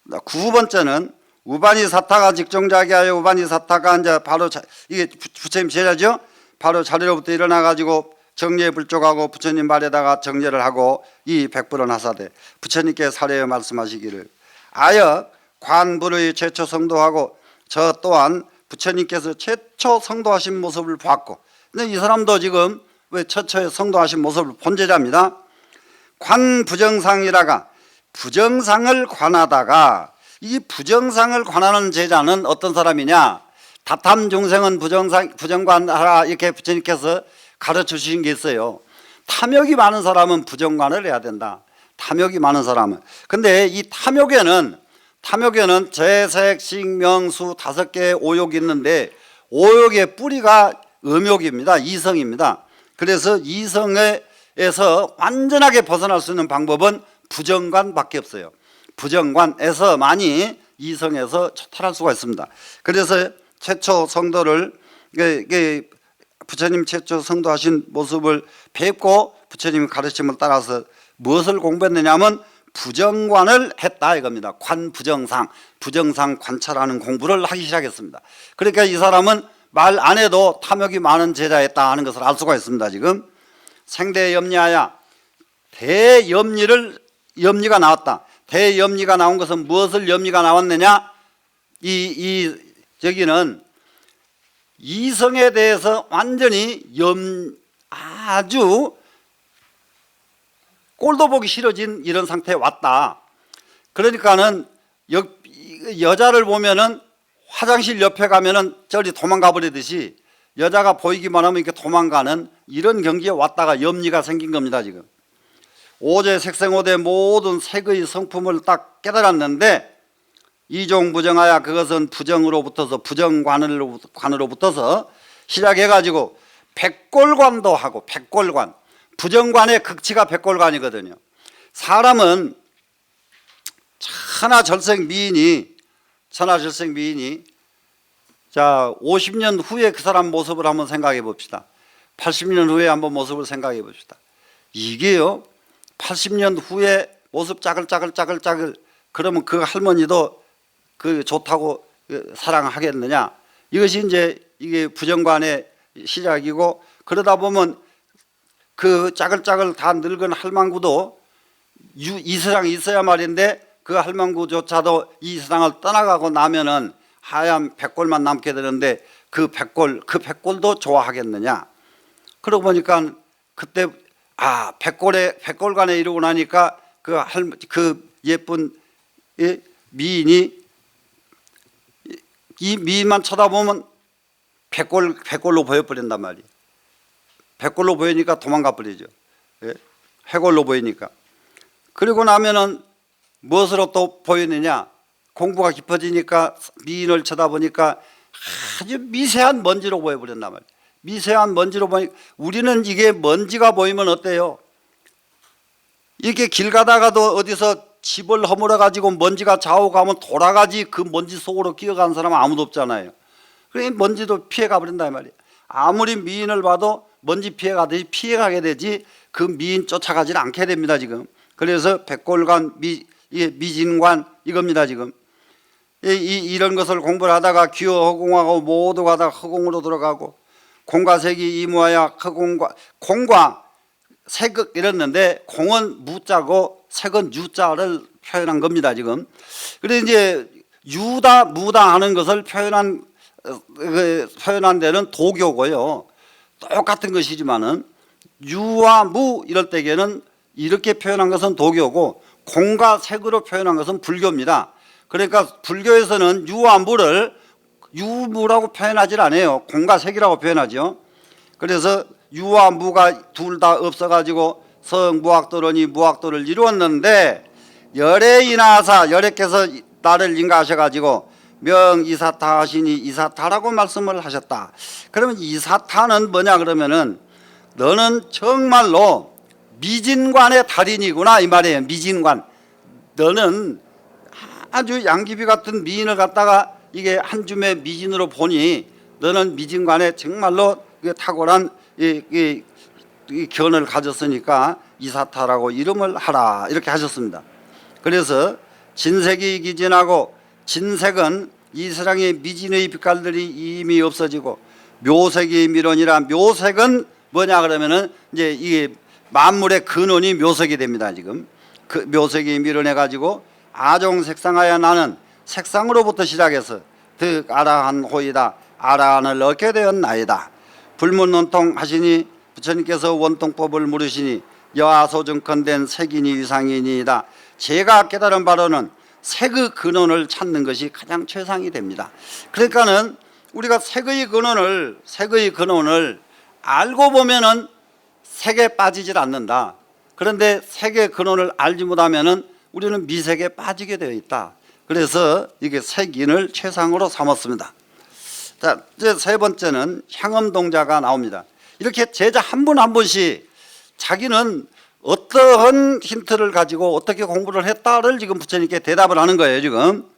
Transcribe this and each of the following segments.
9번째는 우반이 사타가 직종자기하여 우반이 사타가 이제 바로 이게 부처님 제자죠. 바로 자리로부터 일어나 가지고 정례에 불족하고 부처님 발에다가 정례를 하고 이 백불은 하사되 부처님께 사례에 말씀하시기를 아여 관불의 최초 성도하고 저 또한 부처님께서 최초 성도하신 모습을 봤고, 근데 이 사람도 지금 왜 최초에 성도하신 모습을 본 제자입니다. 관 부정상이라가 부정상을 관하다가 이 부정상을 관하는 제자는 어떤 사람이냐? 다탐 중생은 부정관하라 이렇게 부처님께서 가르쳐 주신 게 있어요. 탐욕이 많은 사람은 부정관을 해야 된다. 탐욕이 많은 사람은. 근데 이 탐욕에는 재색, 식, 수 5개의 오욕이 있는데 오욕의 뿌리가 음욕입니다. 이성입니다. 그래서 이성에서 완전하게 벗어날 수 있는 방법은 부정관밖에 없어요. 부정관에서만이 이성에서 초탈할 수가 있습니다. 그래서 최초 성도를 부처님 최초 성도하신 모습을 뵙고 부처님 가르침을 따라서 무엇을 공부했느냐 하면 부정관을 했다 이겁니다. 관부정상, 부정상 관찰하는 공부를 하기 시작했습니다. 그러니까 이 사람은 말 안 해도 탐욕이 많은 제자였다 하는 것을 알 수가 있습니다. 지금 생대염리하여 대염리가 나왔다. 대염리가 나온 것은 무엇을 염리가 나왔느냐? 저기는 이성에 대해서 완전히 아주 꼴도 보기 싫어진 이런 상태에 왔다. 그러니까는 여자를 보면은 화장실 옆에 가면은 저리 도망가 버리듯이 여자가 보이기만 하면 이렇게 도망가는 이런 경지에 왔다가 염리가 생긴 겁니다. 지금 오제 색생오대 모든 색의 성품을 딱 깨달았는데 이종부정하여 그것은 부정으로부터서 부정관으로 붙어서 시작해가지고 백골관도 하고 백골관, 부정관의 극치가 백골관이거든요. 사람은 천하절생 미인이 자 50년 후에 그 사람 모습을 한번 생각해 봅시다. 80년 후에 한번 모습을 생각해 봅시다. 이게요 80년 후에 모습 짜글짜글 그러면 그 할머니도 그 좋다고 사랑하겠느냐? 이것이 이제 이게 부정관의 시작이고, 그러다 보면 그 짜글짜글 다 늙은 할망구도 이 세상에 있어야 말인데 그 할망구조차도 이 세상을 떠나가고 나면은 하얀 백골만 남게 되는데 그 백골도 좋아하겠느냐? 그러고 보니까 그때 백골관에 이르고 나니까 그 예쁜 미인이 이 미인만 쳐다보면 백골로 보여버린단 말이에요. 백골로 보이니까 도망가 버리죠. 해골로 보이니까. 그리고 나면은 무엇으로 또 보이느냐? 공부가 깊어지니까 미인을 쳐다보니까 아주 미세한 먼지로 보여버린단 말이에요. 미세한 먼지로 보니까 우리는 이게 먼지가 보이면 어때요? 이렇게 길 가다가도 어디서 집을 허물어 가지고 먼지가 좌우 가면 돌아가지 그 먼지 속으로 끼어가는 사람은 아무도 없잖아요. 그러니 먼지도 피해가 버린다 이 말이에요. 아무리 미인을 봐도 먼지 피해가듯이 피해가게 되지 그 미인 쫓아가지는 않게 됩니다 지금. 그래서 백골관, 미진관 이겁니다 지금. 이런 것을 공부를 하다가 기호 허공하고 모두 가다가 허공으로 들어가고 공과색이 이무하여 공과 색을 이랬는데 공은 무자고 색은 유자를 표현한 겁니다 지금. 그래서 이제 유다 무다 하는 것을 표현한 데는 도교고요. 똑같은 것이지만은 유와 무 이럴 때에는 이렇게 표현한 것은 도교고 공과 색으로 표현한 것은 불교입니다. 그러니까 불교에서는 유와 무를 유무라고 표현하지 않아요. 공과 색이라고 표현하죠. 그래서 유와 무가 둘 다 없어가지고 성무학도론이 무학도를 이루었는데 열애인하사 열애께서 나를 인가하셔가지고 명이사타 하시니 이사타라고 말씀을 하셨다. 그러면 이사타는 뭐냐 그러면은 너는 정말로 미진관의 달인이구나 이 말이에요. 미진관. 너는 아주 양귀비 같은 미인을 갖다가 이게 한 줌의 미진으로 보니 너는 미진관에 정말로 탁월한 이 견을 가졌으니까 이사타라고 이름을 하라 이렇게 하셨습니다. 그래서 진색이 기진하고, 진색은 이 세상의 미진의 빛깔들이 이미 없어지고, 묘색이 미론이라. 묘색은 뭐냐 그러면은 이제 이게 만물의 근원이 묘색이 됩니다. 지금 그 묘색이 미론해 가지고 아종색상하여 나는 색상으로부터 시작해서 득 아라한 호이다. 아라한을 얻게 되었나이다. 불문원통 하시니 부처님께서 원통법을 물으시니 여하소증컨된 색이니 위상이니이다. 제가 깨달은 바로는 색의 근원을 찾는 것이 가장 최상이 됩니다. 그러니까는 우리가 색의 근원을 알고 보면은 색에 빠지질 않는다. 그런데 색의 근원을 알지 못하면은 우리는 미색에 빠지게 되어 있다. 그래서 이게 색인을 최상으로 삼았습니다. 자, 이제 세 번째는 향음동자가 나옵니다. 이렇게 제자 한 분 한 분씩 자기는 어떠한 힌트를 가지고 어떻게 공부를 했다를 지금 부처님께 대답을 하는 거예요. 지금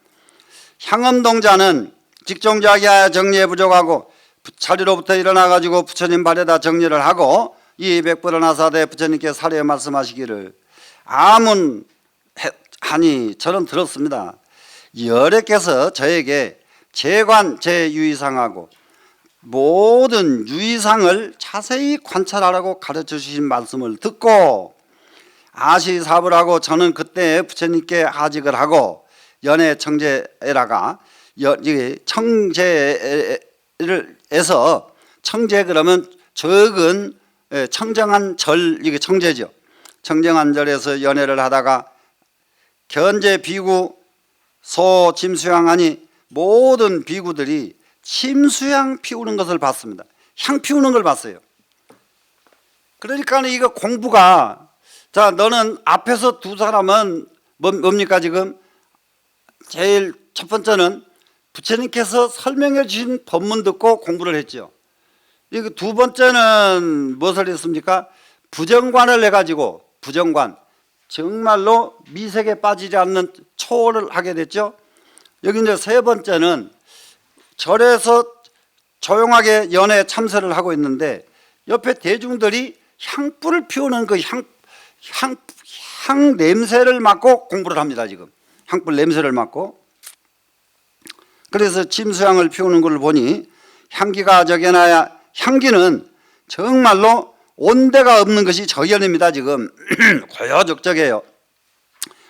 향음동자는 직종자기하여 정리에 부족하고 자리로부터 일어나 가지고 부처님 발에다 정리를 하고 이 백불을 하사대 부처님께 사례 말씀하시기를 아문하니 저는 들었습니다. 여래께서 저에게 재관 제유의상하고 모든 유의상을 자세히 관찰하라고 가르쳐 주신 말씀을 듣고 아시사불 하고 저는 그때 부처님께 하직을 하고 연애 청제에라가 청제를 에서 청제 그러면 적은 청정한 절, 이게 청제죠. 청정한 절에서 연애를 하다가 견제 비구 소 침수향하니 모든 비구들이 침수향 피우는 것을 봤습니다. 향 피우는 걸 봤어요. 그러니까 이거 공부가, 자, 너는 앞에서 두 사람은 뭡니까 지금? 제일 첫 번째는 부처님께서 설명해 주신 법문 듣고 공부를 했죠. 이거 두 번째는 무엇을 했습니까? 부정관을 해가지고, 부정관, 정말로 미색에 빠지지 않는 초월을 하게 됐죠. 여기 이제 세 번째는 절에서 조용하게 연애 참선을 하고 있는데 옆에 대중들이 향불을 피우는 그 향 냄새를 맡고 공부를 합니다. 지금 향불 냄새를 맡고. 그래서 침수향을 피우는 걸 보니 향기가 적여나야, 향기는 정말로 온데가 없는 것이 적연입니다. 지금 고요적적해요.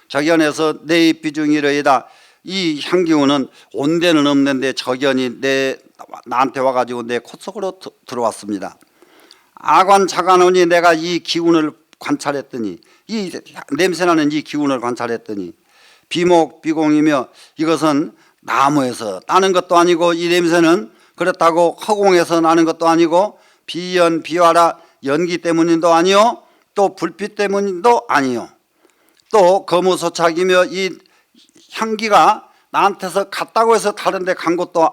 적연에서 내 비중이러이다. 이 향기운은 온데는 없는데 적연이 나한테 와가지고 내 코 속으로 들어왔습니다. 아관 차관원이 내가 이 기운을 관찰했더니, 이 냄새나는 이 기운을 관찰했더니 비목 비공이며 이것은 나무에서 나는 것도 아니고 이 냄새는 그렇다고 허공에서 나는 것도 아니고 비연 비화라 연기 때문인도 아니요 또 불빛 때문인도 아니요 또 거무소착이며 이 향기가 나한테서 갔다고 해서 다른 데 간 것도,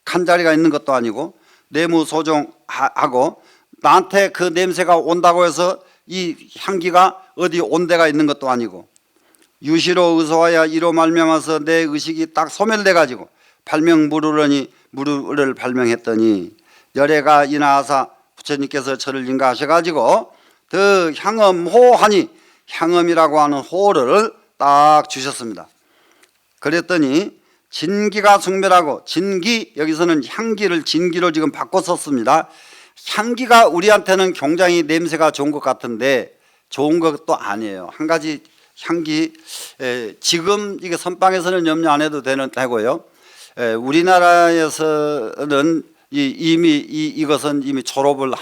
간 자리가 있는 것도 아니고 내무소종하고 나한테 그 냄새가 온다고 해서 이 향기가 어디 온 데가 있는 것도 아니고 유시로 의소하여 이로 말미암아서 내 의식이 딱 소멸돼 가지고 발명무르러니 무르를 발명했더니 열애가 인하하사 부처님께서 저를 인가하셔가지고 더 향음호하니 향음이라고 하는 호를 딱 주셨습니다. 그랬더니 진기가 승멸하고, 진기 여기서는 향기를 진기로 지금 바꿔 썼습니다. 향기가 우리한테는 굉장히 냄새가 좋은 것 같은데 좋은 것도 아니에요. 한 가지 향기, 지금 이게 선방에서는 염려 안 해도 되고요. 우리나라에서는 이것은 이미 졸업을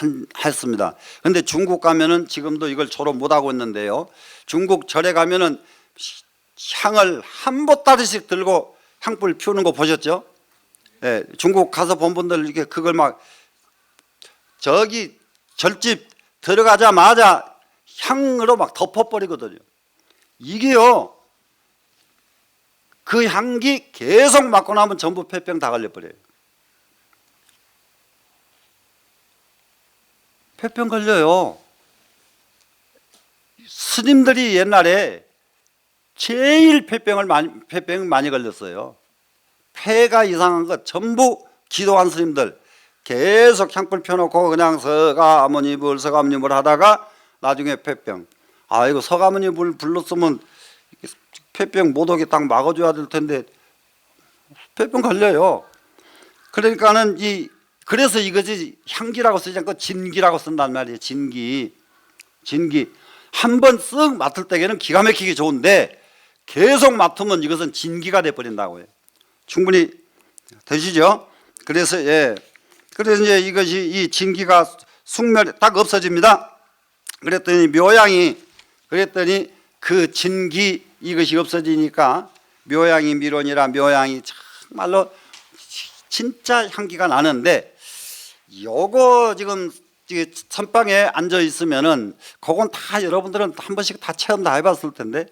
했습니다. 그런데 중국 가면은 지금도 이걸 졸업 못 하고 있는데요. 중국 절에 가면은 향을 한 보따리씩 들고 향불 피우는 거 보셨죠? 중국 가서 본 분들 이게 그걸 막 저기 절집 들어가자마자 향으로 막 덮어버리거든요. 이게요, 그 향기 계속 맡고 나면 전부 폐병 다 걸려버려요. 폐병 걸려요. 스님들이 옛날에 제일 폐병을 많이 걸렸어요. 폐가 이상한 것 전부 기도한 스님들 계속 향불 펴놓고 그냥 서가모니불 하다가 나중에 폐병. 아이고 서가모니불 불렀으면 폐병 모독에 딱 막아줘야 될 텐데 폐병 걸려요. 그러니까는 그래서 이것이 향기라고 쓰지 않고 진기라고 쓴단 말이에요. 진기. 한 번 쓱 맡을 때에는 기가 막히게 좋은데 계속 맡으면 이것은 진기가 돼버린다고요. 충분히 되시죠? 그래서 그래서 이제 이것이 이 진기가 숙멸 딱 없어집니다. 그랬더니 그 진기 이것이 없어지니까 묘향이 미론이라 묘향이 정말로 진짜 향기가 나는데, 요거 지금 선방에 앉아 있으면은 그건 다 여러분들은 한 번씩 다 체험 다 해봤을 텐데,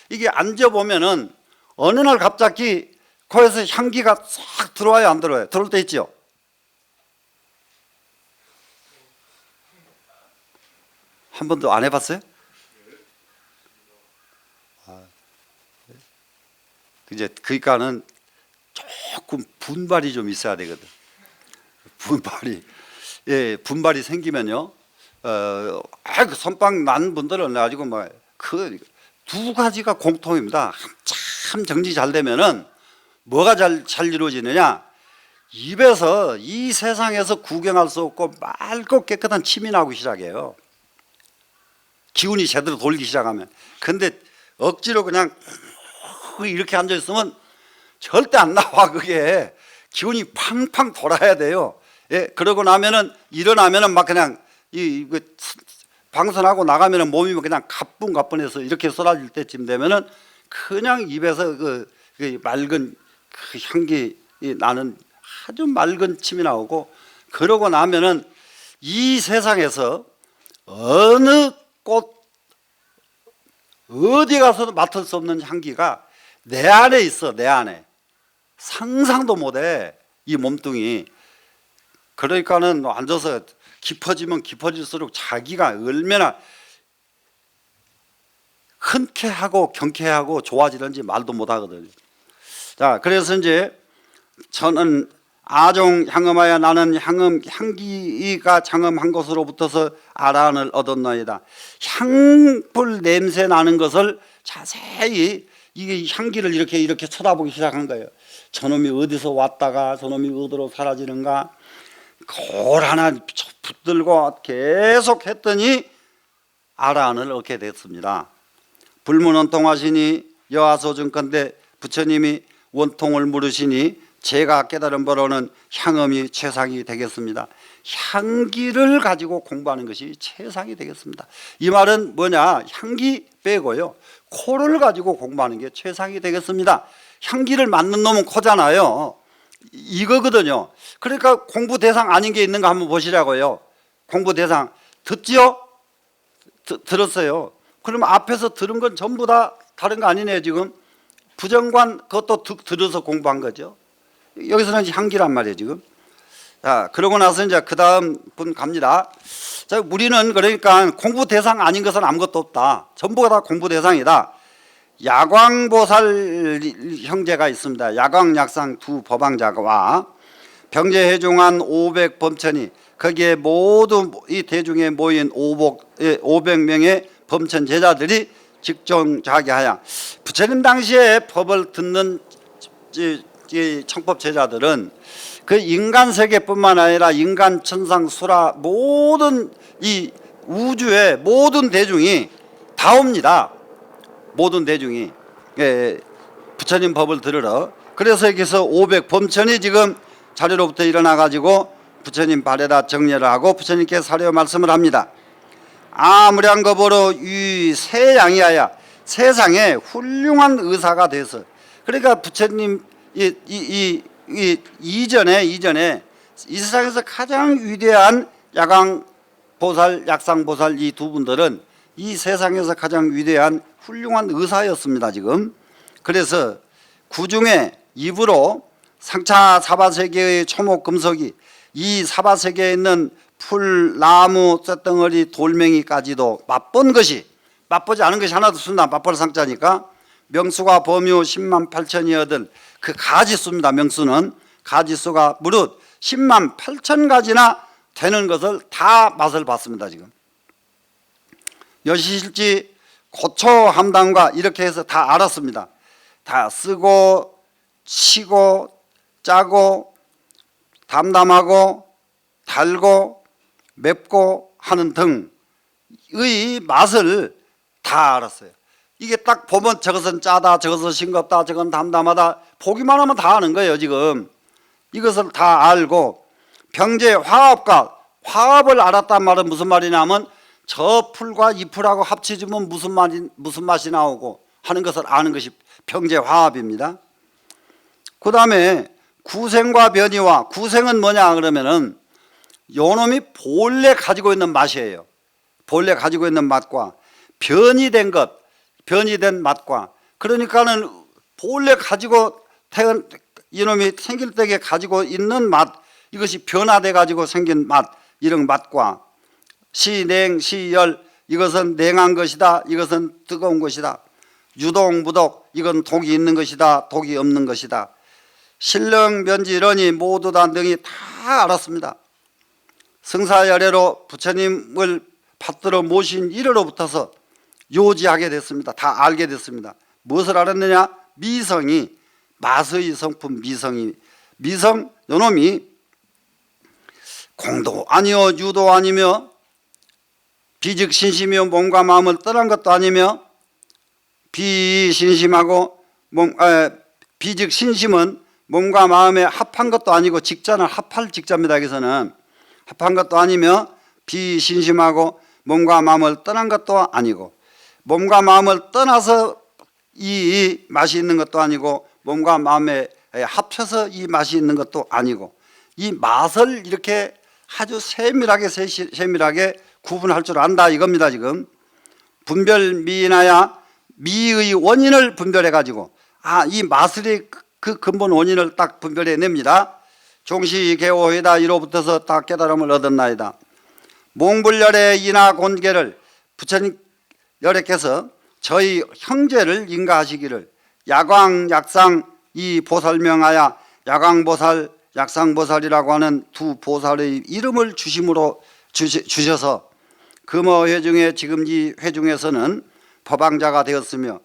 이게 앉아 보면은 어느 날 갑자기 코에서 향기가 싹 들어와요, 안 들어와요? 들어올 때 있죠. 한 번도 안 해봤어요? 이제 그러니까는 조금 분발이 좀 있어야 되거든. 분발이 생기면요. 그 선빵 난 분들은 가지고 뭐 그 두 가지가 공통입니다. 한참 정리 잘 되면은 뭐가 잘 이루어지느냐? 입에서 이 세상에서 구경할 수 없고 맑고 깨끗한 침이 나오기 시작해요. 기운이 제대로 돌기 시작하면. 근데 억지로 그냥 이렇게 앉아 있으면 절대 안 나와. 그게 기운이 팡팡 돌아야 돼요. 그러고 나면은 일어나면은 막 그냥 방선하고 나가면은 몸이 그냥 가뿐가뿐해서 이렇게 쏟아질 때쯤 되면은 그냥 입에서 그 맑은 그 향기 나는 아주 맑은 침이 나오고, 그러고 나면은 이 세상에서 어느 꽃 어디 가서도 맡을 수 없는 향기가 내 안에 있어. 내 안에 상상도 못해, 이 몸뚱이. 그러니까는 앉아서 깊어지면 깊어질수록 자기가 얼마나 흔쾌하고 경쾌하고 좋아지는지 말도 못하거든요. 자, 그래서 이제 저는 아종 향음하여 나는 향기가 장음한 것으로부터서 아란을 얻었나이다. 향불 냄새 나는 것을 자세히 이게 향기를 이렇게 쳐다보기 시작한 거예요. 저놈이 어디서 왔다가 저놈이 어디로 사라지는가, 골 하나 붙들고 계속 했더니 아란을 얻게 됐습니다. 불문원통하시니 여하소증컨대 부처님이 원통을 물으시니 제가 깨달은 바로는 향음이 최상이 되겠습니다. 향기를 가지고 공부하는 것이 최상이 되겠습니다. 이 말은 뭐냐? 향기 빼고요, 코를 가지고 공부하는 게 최상이 되겠습니다. 향기를 맡는 놈은 코잖아요. 이거거든요. 그러니까 공부 대상 아닌 게 있는가 한번 보시라고요. 공부 대상 듣지요? 들었어요. 그러면 앞에서 들은 건 전부 다 다른 거 아니네요. 지금 부정관 그것도 들어서 공부한 거죠. 여기서는 향기란 말이에요 지금. 자, 그러고 나서 이제 그 다음 분 갑니다. 자, 우리는 그러니까 공부 대상 아닌 것은 아무것도 없다. 전부가 다 공부 대상이다. 야광보살 형제가 있습니다. 야광약상 두 법왕자와 병제해중한 500범천이, 거기에 모두 이 대중에 모인 500명의 범천 제자들이 직종자기하여, 부처님 당시에 법을 듣는 청법 제자들은 그 인간 세계뿐만 아니라 인간, 천상, 수라 모든 이 우주의 모든 대중이 다 옵니다. 모든 대중이 부처님 법을 들으러. 그래서 여기서 500범천이 지금 자리로부터 일어나 가지고 부처님 발에다 정례를 하고 부처님께 사려 말씀을 합니다. 아무량겁으로 이 세양이하여, 세상에 훌륭한 의사가 돼서. 그러니까 부처님 이전에 이 세상에서 가장 위대한 야광보살, 약상보살 이 두 분들은 이 세상에서 가장 위대한 훌륭한 의사였습니다 지금. 그래서 구중에 입으로 상차 사바세계의 초목금속이, 이 사바세계에 있는 풀, 나무, 쇳덩어리, 돌멩이까지도 맛본 것이, 맛보지 않은 것이 하나도 없습니다. 맛볼 상자니까. 명수가 범유 10만 8천이어들 그 가지수입니다. 명수는 가지수가 무릇 10만 8천 가지나 되는 것을 다 맛을 봤습니다 지금. 여시실지 고초함당과 이렇게 해서 다 알았습니다. 다 쓰고 치고 짜고 담담하고 달고 맵고 하는 등의 맛을 다 알았어요. 이게 딱 보면 저것은 짜다, 저것은 싱겁다, 저건 담담하다, 보기만 하면 다 아는 거예요. 지금 이것을 다 알고 병제 화합과 화합을 알았단 말은 무슨 말이냐면 저 풀과 이 풀하고 합쳐지면 무슨 맛이 나오고 하는 것을 아는 것이 병제 화합입니다. 그 다음에 구생과 변이와, 구생은 뭐냐 그러면은 요놈이 본래 가지고 있는 맛이에요. 본래 가지고 있는 맛과 변이된 것, 변이된 맛과, 그러니까는 본래 가지고 태어난 이놈이 생길 때에 가지고 있는 맛, 이것이 변화돼 가지고 생긴 맛, 이런 맛과 시냉, 시열, 이것은 냉한 것이다, 이것은 뜨거운 것이다, 유독, 무독, 이건 독이 있는 것이다, 독이 없는 것이다, 신령, 면지, 이러니 모두 다 등이 다 알았습니다. 승사열애로 부처님을 받들어 모신 이래로부터서 요지하게 됐습니다. 다 알게 됐습니다. 무엇을 알았느냐? 미성이, 맛의 성품 미성이, 미성 요놈이 공도 아니요 유도 아니며 비즉신심이요 몸과 마음을 떠난 것도 아니며, 비신심하고 비즉신심은 몸과 마음에 합한 것도 아니고, 직자는 합할 직자입니다. 여기서는 합한 것도 아니며 비신심하고 몸과 마음을 떠난 것도 아니고, 몸과 마음을 떠나서 이 맛이 있는 것도 아니고, 몸과 마음에 합쳐서 이 맛이 있는 것도 아니고, 이 맛을 이렇게 아주 세밀하게 구분할 줄 안다 이겁니다. 지금 분별미나야, 미의 원인을 분별해 가지고 이 맛의 그 근본 원인을 딱 분별해 냅니다. 종시개오회다, 이로부터서 다 깨달음을 얻었나이다. 몽불열의 인하 곤계를 부처님 여래께서 저희 형제를 인가하시기를 야광, 약상 이 보살명하여 야광보살, 약상보살이라고 하는 두 보살의 이름을 주셔서 금어회중에, 지금 이 회중에서는 법왕자가 되었으며,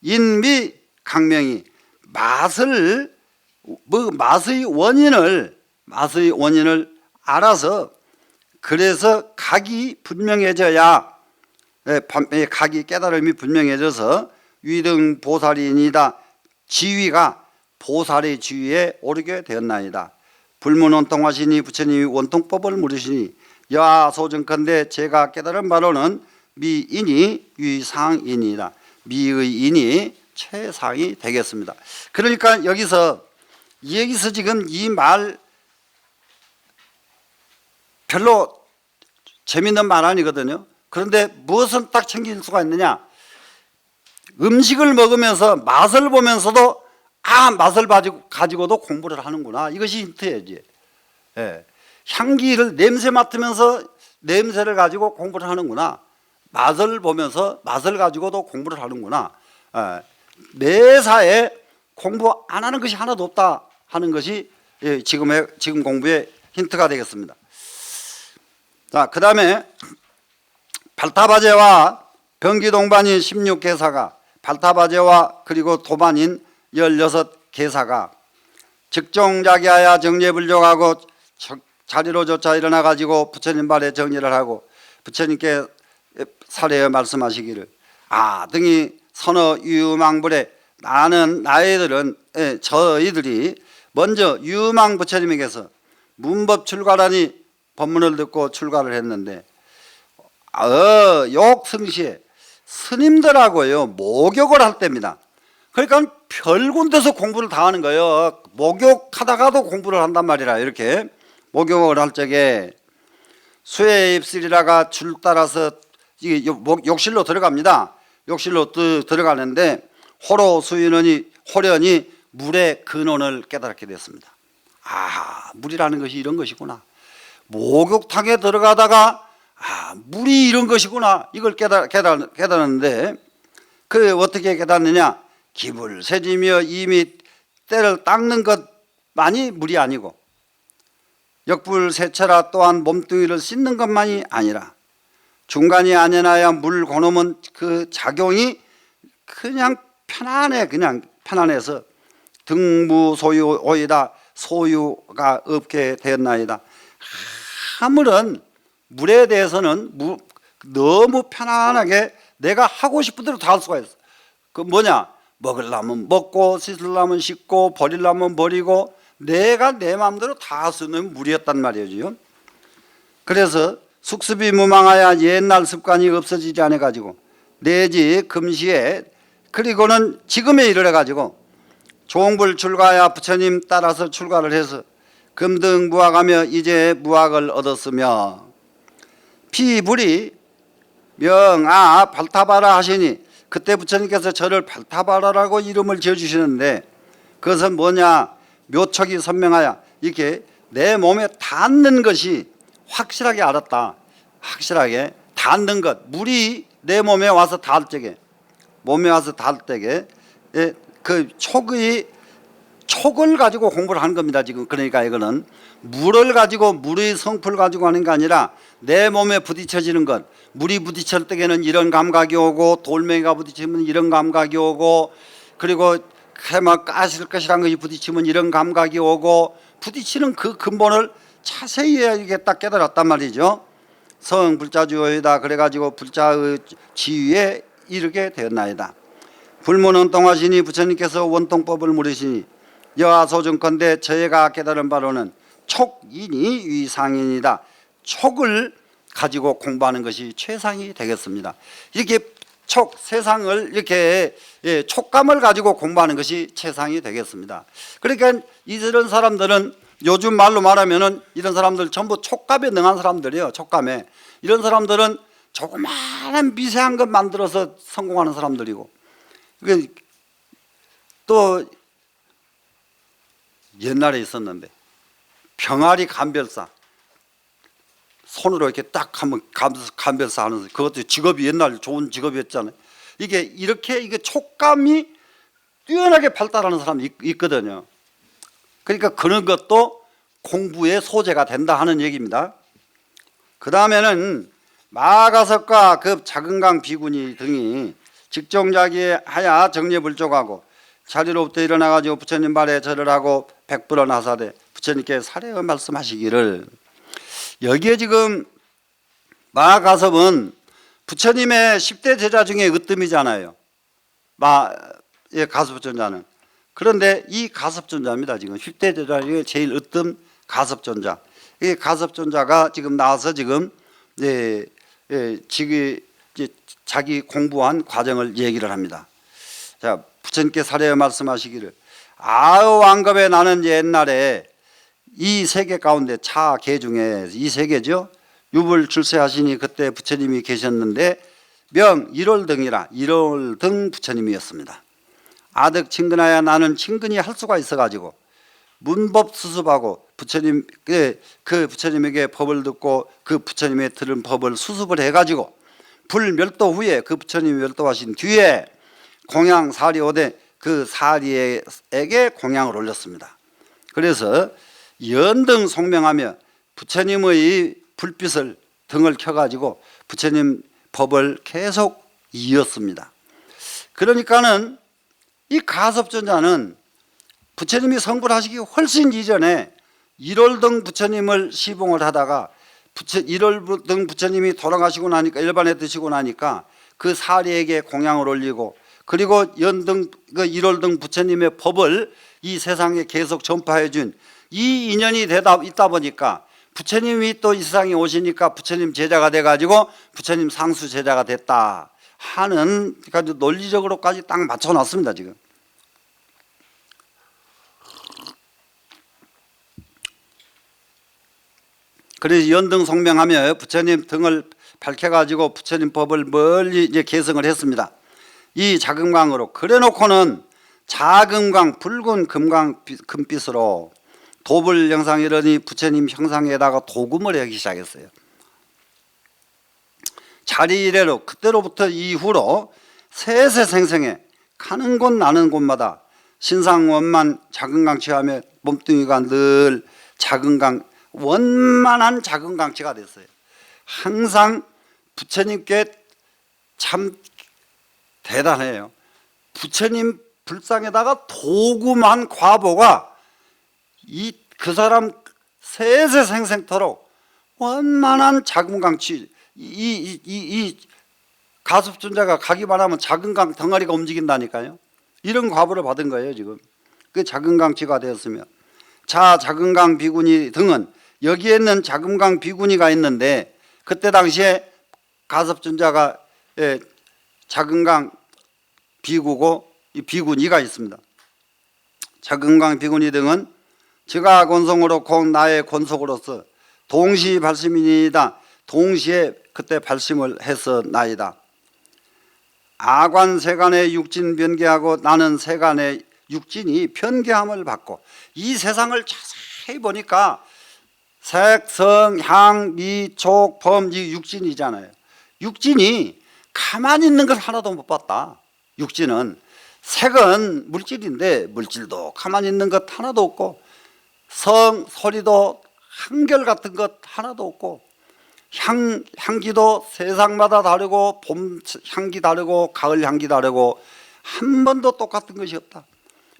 인미 강명이 맛의 원인을 알아서, 그래서 각이 분명해져야, 각이 깨달음이 분명해져서 위등 보살이니다, 지위가 보살의 지위에 오르게 되었나이다. 불문원통하시니 부처님이 원통법을 물으시니 여하소증컨대 제가 깨달은 바로는 미인이 위상인이다. 미의 인이 최상이 되겠습니다. 그러니까 여기서 지금 이 말 별로 재밌는 말 아니거든요. 그런데 무엇은 딱 챙길 수가 있느냐? 음식을 먹으면서 맛을 보면서도 맛을 가지고도 공부를 하는구나. 이것이 힌트예요. 예. 향기를 냄새 맡으면서 냄새를 가지고 공부를 하는구나. 맛을 보면서 맛을 가지고도 공부를 하는구나. 예. 매사에 공부 안 하는 것이 하나도 없다 하는 것이 지금 공부의 힌트가 되겠습니다. 자, 그 다음에 발타바제와 병기동반인 16개사가, 발타바제와 그리고 도반인 16개사가 즉종자기하여 정례불족하고 자리로조차 일어나가지고 부처님 발에 정리를 하고 부처님께 사례에 말씀하시기를 등이 선어 유망불에, 저희들이 먼저 유망 부처님에게서 문법 출가라니 법문을 듣고 출가를 했는데, 욕승시에 스님들하고요 목욕을 할 때입니다. 그러니까 별 군데서 공부를 다 하는 거예요. 목욕하다가도 공부를 한단 말이라. 이렇게 목욕을 할 적에 수의 입술이라가 줄 따라서 욕실로 들어갑니다. 욕실로 들어가는데 호로 수인원이 호련히 물의 근원을 깨닫게 됐습니다. 물이라는 것이 이런 것이구나. 목욕탕에 들어가다가 물이 이런 것이구나. 이걸 깨달았는데, 그 어떻게 깨닫느냐? 기불 세지며 이미 때를 닦는 것만이 물이 아니고, 역불 세차라 또한 몸뚱이를 씻는 것만이 아니라, 중간이 아니나야 물 고놈은 그 작용이 그냥 편안해. 그냥 편안해서 등무소유오이다 소유가 없게 되었나이다. 아무런 물에 대해서는 너무 편안하게 내가 하고 싶은 대로 다 할 수가 있어. 그 뭐냐? 먹으려면 먹고 씻으려면 씻고 버리려면 버리고 내가 내 마음대로 다 할 수 있는 물이었단 말이죠. 그래서 숙습이 무망하여 옛날 습관이 없어지지 않아 가지고 내지 금시에 그리고는 지금에 이르러 가지고 종불 출가야 부처님 따라서 출가를 해서 금등 무학하며 이제 무학을 얻었으며 피불이 명아 발타바라 하시니 그때 부처님께서 저를 발타바라라고 이름을 지어주시는데 그것은 뭐냐? 묘척이 선명하여 이렇게 내 몸에 닿는 것이 확실하게 알았다. 확실하게 닿는 것, 물이 내 몸에 와서 닿을 적에, 몸에 와서 닿을 때에 그 촉을 가지고 공부를 하는 겁니다. 지금 그러니까 이거는 물을 가지고 물의 성품을 가지고 하는 게 아니라 내 몸에 부딪혀지는 것, 물이 부딪힐 때에는 이런 감각이 오고 돌멩이가 부딪히면 이런 감각이 오고 그리고 해막 까실 것이란 것이 부딪히면 이런 감각이 오고 부딪히는 그 근본을 자세히 이게 딱 깨달았단 말이죠. 성 불자주의다 그래가지고 불자의 지위에 이르게 되었나이다. 불문원통하시니 부처님께서 원통법을 물으시니 여하소증컨대 저희가 깨달은 바로는 촉인이 위상인이다. 촉을 가지고 공부하는 것이 최상이 되겠습니다. 이렇게 세상을 이렇게 촉감을 가지고 공부하는 것이 최상이 되겠습니다. 그러니까 이런 사람들은 요즘 말로 말하면은 이런 사람들 전부 촉감에 능한 사람들이에요. 촉감에. 이런 사람들은 조그마한 미세한 것 만들어서 성공하는 사람들이고 또 옛날에 있었는데 병아리 감별사 손으로 이렇게 딱 하면 감별사 하는 그것도 직업이 옛날 좋은 직업이었잖아요. 이게 촉감이 뛰어나게 발달하는 사람이 있거든요. 그러니까 그런 것도 공부의 소재가 된다 하는 얘기입니다. 그 다음에는 마가섭과 그 작은강 비구니 등이 직종자기하야 정례불족하고 자리로부터 일어나가지고 부처님 발에 절을 하고 백불언 하사되 부처님께 사례어 말씀하시기를 여기에 지금 마가섭은 부처님의 10대 제자 중에 으뜸이잖아요. 가섭존자는. 그런데 이 가섭존자입니다. 지금 10대 제자 중에 제일 으뜸 가섭존자. 이 가섭존자가 지금 나와서 지금 자기 공부한 과정을 얘기를 합니다. 자, 부처님께 사례에 말씀하시기를 아우왕급에 나는 옛날에 이 세계 가운데 차계 중에 이 세계죠. 유불 출세하시니 그때 부처님이 계셨는데 명 1월 등이라 1월 등 부처님이었습니다. 아득 친근하여 나는 친근히 할 수가 있어가지고 문법 수습하고 부처님 그 부처님에게 법을 듣고 그 부처님의 들은 법을 수습을 해가지고 불멸도 후에 그 부처님이 멸도하신 뒤에 공양 사리오대 그 사리에게 공양을 올렸습니다. 그래서 연등 송명하며 부처님의 불빛을 등을 켜가지고 부처님 법을 계속 이었습니다. 그러니까는 이 가섭존자는 부처님이 성불하시기 훨씬 이전에 1월등 부처님을 시봉을 하다가 1월등 부처님이 돌아가시고 나니까 일반에 드시고 나니까 그 사리에게 공양을 올리고 그리고 연등 1월등 부처님의 법을 이 세상에 계속 전파해 준 이 인연이 있다 보니까 부처님이 또 이 세상에 오시니까 부처님 제자가 돼가지고 부처님 상수 제자가 됐다 하는 논리적으로까지 딱 맞춰놨습니다. 지금 그래서 연등 송명하며 부처님 등을 밝혀가지고 부처님 법을 멀리 이제 계승을 했습니다. 이 자금광으로 그래놓고는 자금광 붉은 금빛으로 도불 형상 이러니 부처님 형상에다가 도금을 하기 시작했어요. 자리 이래로 그때로부터 이후로 세세생생해 가는 곳 나는 곳마다 신상원만 자금강치하며 몸뚱이가 늘 자금강 원만한 자금강치가 됐어요. 항상 부처님께 참 대단해요. 부처님 불상에다가 도구만 과보가 그 사람 세세생생토록 원만한 작은 강치 이 가습존자가 가기만 하면 작은 강 덩어리가 움직인다니까요. 이런 과보를 받은 거예요 지금. 그 작은 강치가 되었으며 자 작은 강 비구니 등은 여기에 있는 작은 강 비구니가 있는데 그때 당시에 가섭존자가 작은 강 비구고 이 비구니가 있습니다. 작은 강 비구니 등은 지가 권성으로 곧 나의 권속으로서 동시 발심이니다. 동시에 그때 발심을 했었나이다. 아관 세간의 육진 변개하고 나는 세간의 육진이 변개함을 받고 이 세상을 자세히 보니까 색, 성, 향, 미, 촉, 범 이 육진이잖아요. 육진이 가만히 있는 걸 하나도 못 봤다. 육진은 색은 물질인데 물질도 가만히 있는 것 하나도 없고 성, 소리도 한결같은 것 하나도 없고 향기도 세상마다 다르고 봄 향기 다르고 가을 향기 다르고 한 번도 똑같은 것이 없다.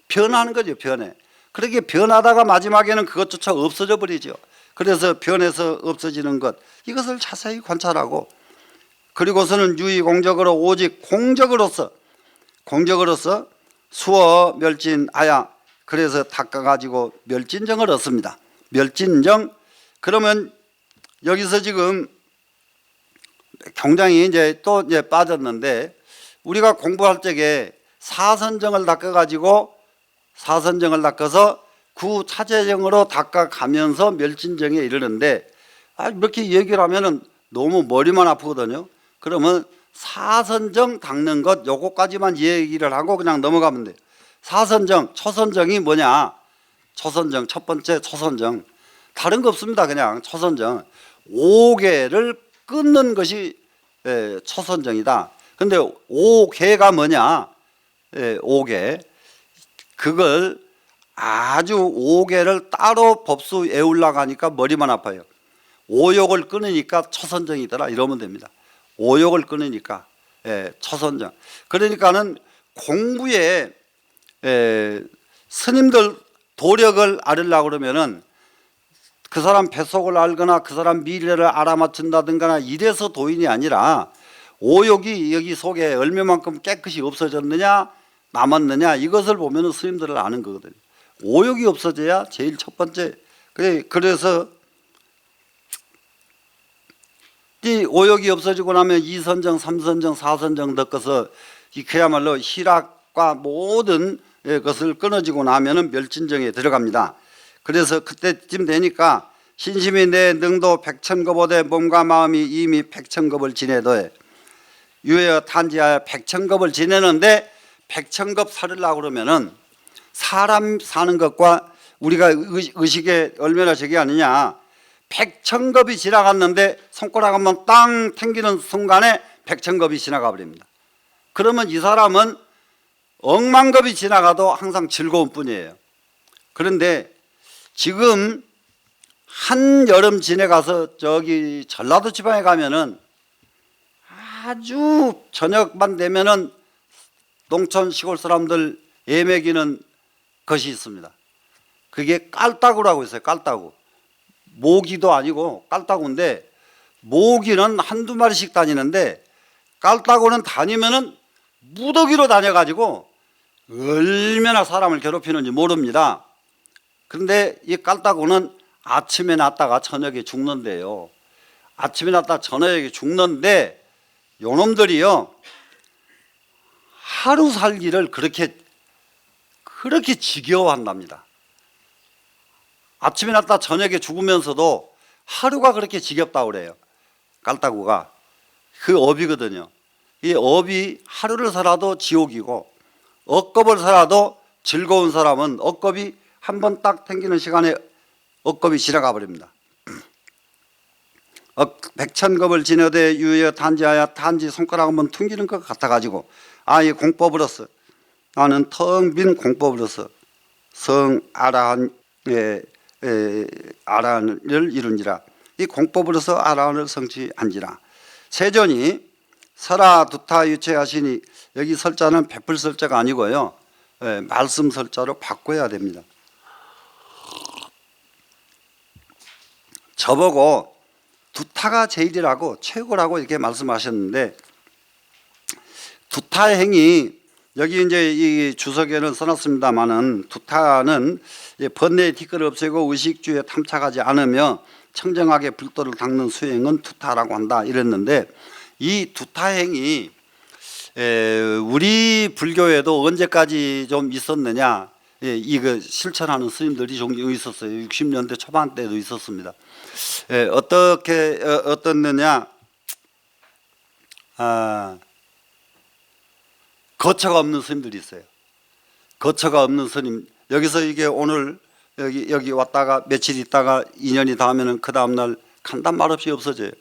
변하는 거죠. 변해. 그렇게 변하다가 마지막에는 그것조차 없어져 버리죠. 그래서 변해서 없어지는 것 이것을 자세히 관찰하고 그리고서는 유의공적으로 오직 공적으로서 수어 멸진하야 그래서 닦아가지고 멸진정을 얻습니다. 멸진정 그러면 여기서 지금 굉장히 이제 또 이제 빠졌는데 우리가 공부할 적에 사선정을 닦아가지고 사선정을 닦아서 구차재정으로 닦아가면서 멸진정에 이르는데 이렇게 얘기를 하면은 너무 머리만 아프거든요. 그러면 사선정 닦는 것 요거까지만 얘기를 하고 그냥 넘어가면 돼요. 사선정, 초선정이 뭐냐? 초선정, 첫 번째 초선정. 다른 거 없습니다. 그냥 초선정. 5개를 끊는 것이 초선정이다. 근데 5개가 뭐냐? 5개. 그걸 아주 5개를 따로 법수 외우려고 하니까 머리만 아파요. 5욕을 끊으니까 초선정이더라 이러면 됩니다. 5욕을 끊으니까 초선정. 그러니까는 공부에 스님들 도력을 알으려고 그러면은 그 사람 뱃속을 알거나 그 사람 미래를 알아맞춘다든가 이래서 도인이 아니라 오욕이 여기 속에 얼마만큼 깨끗이 없어졌느냐 남았느냐 이것을 보면은 스님들을 아는 거거든요. 오욕이 없어져야 제일 첫 번째. 그래서 이 오욕이 없어지고 나면 2선정, 3선정, 4선정 덮어서 그야말로 희락과 모든 것을 끊어지고 나면은 멸진정에 들어갑니다. 그래서 그때쯤 되니까 신심이 내 능도 백천겁오되 몸과 마음이 이미 백천겁을 지내도에 유여 탄지하여 백천겁을 지내는데 백천겁 살으려고 그러면은 사람 사는 것과 우리가 의식에 얼마나 저기 아니냐. 백천겁이 지나갔는데 손가락 한번 땅 튕기는 순간에 백천겁이 지나가 버립니다. 그러면 이 사람은 억만겁이 지나가도 항상 즐거운 뿐이에요. 그런데 지금 한여름 지내가서 저기 전라도 지방에 가면은 아주 저녁만 되면은 농촌 시골 사람들 예매기는 것이 있습니다. 그게 깔따구라고 있어요. 깔따구. 모기도 아니고 깔따구인데 모기는 한두 마리씩 다니는데 깔따구는 다니면은 무더기로 다녀가지고 얼마나 사람을 괴롭히는지 모릅니다. 그런데 이 깔따구는 아침에 났다가 저녁에 죽는데요. 아침에 났다가 저녁에 죽는데 요놈들이요 하루 살기를 그렇게 지겨워한답니다. 아침에 났다 저녁에 죽으면서도 하루가 그렇게 지겹다고 그래요. 깔따구가 그 업이거든요. 이 업이 하루를 살아도 지옥이고 억겁을 살아도 즐거운 사람은 억겁이 한 번 딱 튕기는 시간에 억겁이 지나가 버립니다. 백천겁을 지내되 유여 탄지하여 탄지 손가락 한번 튕기는 것 같아가지고 이 공법으로서 나는 텅 빈 공법으로서 성아라한을 이룬지라. 이 공법으로서 아라한을 성취한지라. 세존이 설아 두타 유체하시니 여기 설자는 베풀 설자가 아니고요. 말씀설자로 바꿔야 됩니다. 저보고 두타가 제일이라고 최고라고 이렇게 말씀하셨는데, 두타행이 여기 이제 이 주석에는 써놨습니다만은, 두타는 번뇌의 티끌을 없애고 의식주에 탐착하지 않으며 청정하게 불도를 닦는 수행은 두타라고 한다 이랬는데, 이 두타행이 우리 불교에도 언제까지 좀 있었느냐, 이거 실천하는 스님들이 종종 있었어요. 60년대 초반 때도 있었습니다. 어떻게 어떻느냐, 거처가 없는 스님들이 있어요. 거처가 없는 스님, 여기서 이게 오늘 여기 왔다가 며칠 있다가 2년이 다 하면은 그 다음날 간단 말 없이 없어져요.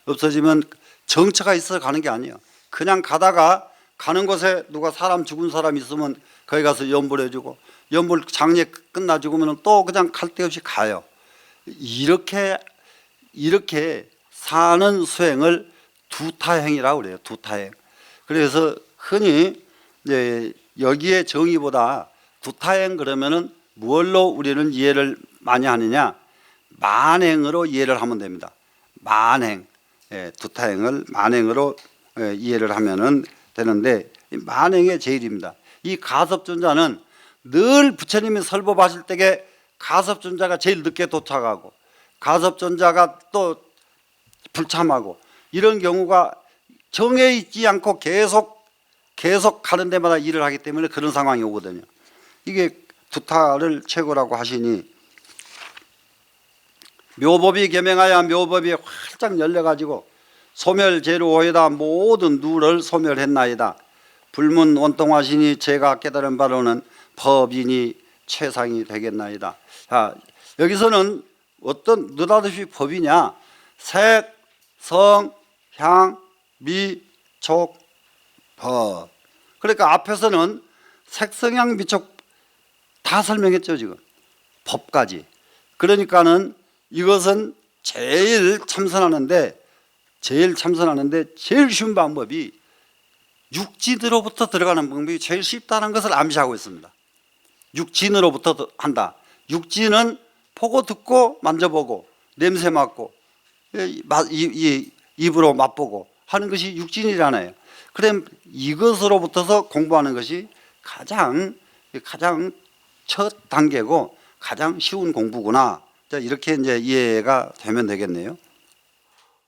없어지면 정처가 있어서 가는 게 아니에요. 그냥 가다가 가는 곳에 누가 사람 죽은 사람 있으면 거기 가서 연불해주고, 연불 장례 끝나 죽으면 또 그냥 갈 데 없이 가요. 이렇게 사는 수행을 두타행이라고 그래요. 두타행. 그래서 흔히 여기에 정의보다 두타행 그러면은 무엇로 우리는 이해를 많이 하느냐, 만행으로 이해를 하면 됩니다. 만행, 두타행을 만행으로 이해를 하면은 되는데, 만행의 제일입니다. 이 가섭존자는 늘 부처님이 설법하실 때에 가섭존자가 제일 늦게 도착하고, 가섭존자가 또 불참하고, 이런 경우가 정해 있지 않고 계속 가는 데마다 일을 하기 때문에 그런 상황이 오거든요. 이게 두타를 최고라고 하시니, 묘법이 겸행하여 묘법이 활짝 열려가지고 소멸제로오이다 모든 누를 소멸했나이다. 불문 원통하시니 제가 깨달은 바로는 법인이 최상이 되겠나이다. 자, 여기서는 어떤 느닷없이 법이냐, 색, 성, 향, 미, 촉, 법. 그러니까 앞에서는 색, 성, 향, 미, 촉 다 설명했죠. 지금 법까지. 그러니까는 이것은 제일 참선하는데 제일 쉬운 방법이 육진으로부터 들어가는 방법이 제일 쉽다는 것을 암시하고 있습니다. 육진으로부터 한다. 육진은 보고 듣고 만져보고 냄새 맡고 입으로 맛보고 하는 것이 육진이잖아요. 그럼 이것으로부터서 공부하는 것이 가장 첫 단계고 가장 쉬운 공부구나. 이렇게 이제 이해가 되면 되겠네요.